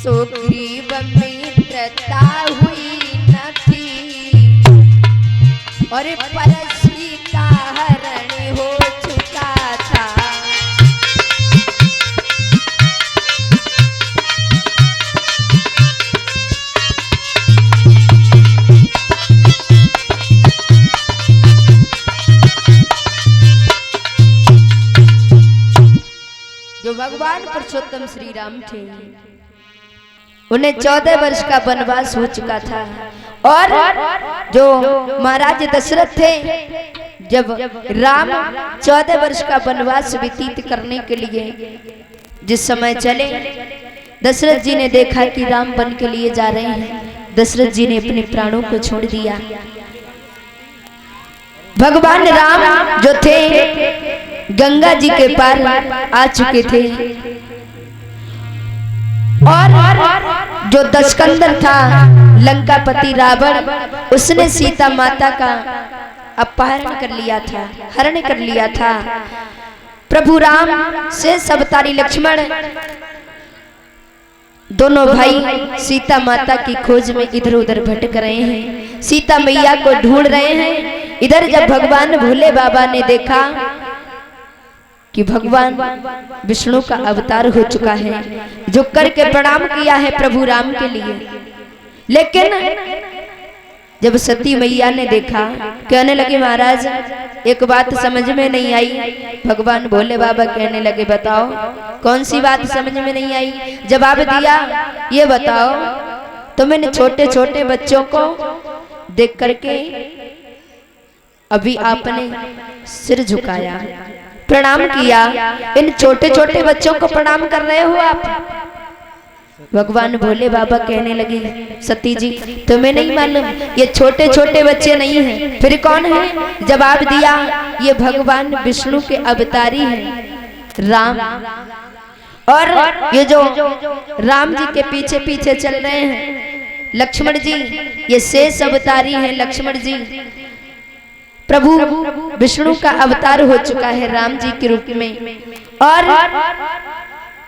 सुग्रीव मित्रता हुई न थी और परसी का हरण हो चुका था। जो भगवान पुरुषोत्तम श्री राम थे उन्हें 14 वर्ष का वनवास हो चुका था और जो महाराज दशरथ थे जब राम 14 वर्ष का वनवास व्यतीत करने के लिए जिस समय चले, दशरथ जी ने देखा कि राम वन के लिए जा रहे हैं। दशरथ जी ने अपने प्राणों को छोड़ दिया। भगवान राम जो थे गंगा जी के पार आ चुके थे और जो दशकंदर था लंकापति रावण, उसने सीता माता का अपहरण कर लिया था, हरण कर लिया था। प्रभु राम से अवतारी लक्ष्मण दोनों भाई सीता माता की खोज में इधर उधर भटक रहे हैं, सीता मैया को ढूंढ रहे हैं। इधर जब भगवान भोले बाबा ने देखा कि भगवान विष्णु का अवतार हो चुका है, जो करके प्रणाम किया है प्रभु राम के लिए, लेकिन जब सती मैया ने देखा, कहने लगे महाराज एक बात समझ में नहीं आई। भगवान भोले बाबा कहने लगे बताओ कौन सी बात समझ में नहीं आई। जवाब दिया ये बताओ तो मैंने छोटे छोटे बच्चों को देख करके अभी आपने सिर झुकाया, प्रणाम किया, इन छोटे छोटे बच्चों को प्रणाम कर रहे हो आप। भगवान भोले बाबा कहने लगे सती जी तुम्हें नहीं मालूम ये छोटे छोटे बच्चे नहीं हैं, फिर कौन है? जवाब दिया ये भगवान विष्णु के अवतारी हैं राम। और ये जो राम जी के पीछे पीछे चल रहे हैं लक्ष्मण जी, ये शेष अवतारी हैं लक्ष्मण जी। प्रभु विष्णु का अवतार हो चुका है राम जी के रूप में और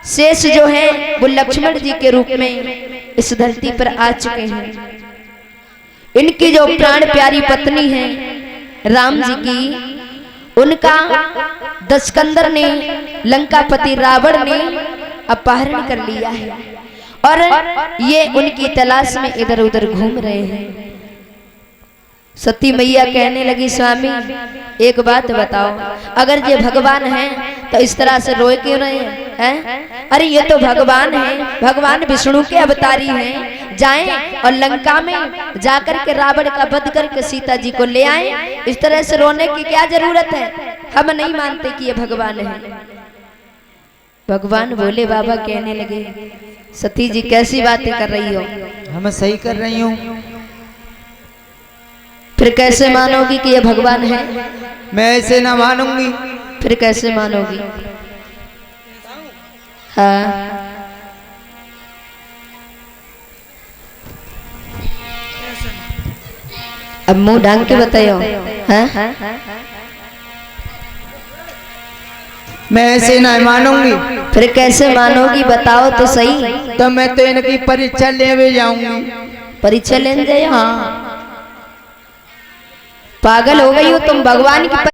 शेष जो है वो लक्ष्मण जी के रूप में इस धरती पर आ चुके हैं। इनकी जो प्राण प्यारी पत्नी है राम जी की, उनका दशकंदर ने लंकापति रावण ने अपहरण कर लिया है और ये उनकी तलाश में इधर उधर घूम रहे हैं। सती मैया कहने लगी स्वामी एक बात बताओ, अगर ये भगवान हैं तो इस तरह से रोए क्यों रहे हैं? अरे ये तो भगवान हैं, भगवान विष्णु के अवतारी हैं, जाएं और लंका में जाकर के रावण का वध करके सीता जी को ले आएं। इस तरह से रोने की क्या जरूरत है? हम नहीं मानते कि ये भगवान है। भगवान भोले बाबा कहने लगे सती जी कैसी बातें कर रही हो? हम सही कर रही हूँ। फिर कैसे मानोगी कि ये भगवान है? मैं ऐसे ना मानूंगी। फिर कैसे मानोगी? हाँ अब मुंह ढंग के बताओ। हाँ मैं ऐसे ना मानूंगी। फिर कैसे मानोगी बताओ तो सही। तो मैं तो इनकी परीक्षा लेने जाऊंगी। परीक्षा लेने जाए? हाँ पागल हो गई हो तुम, भगवान की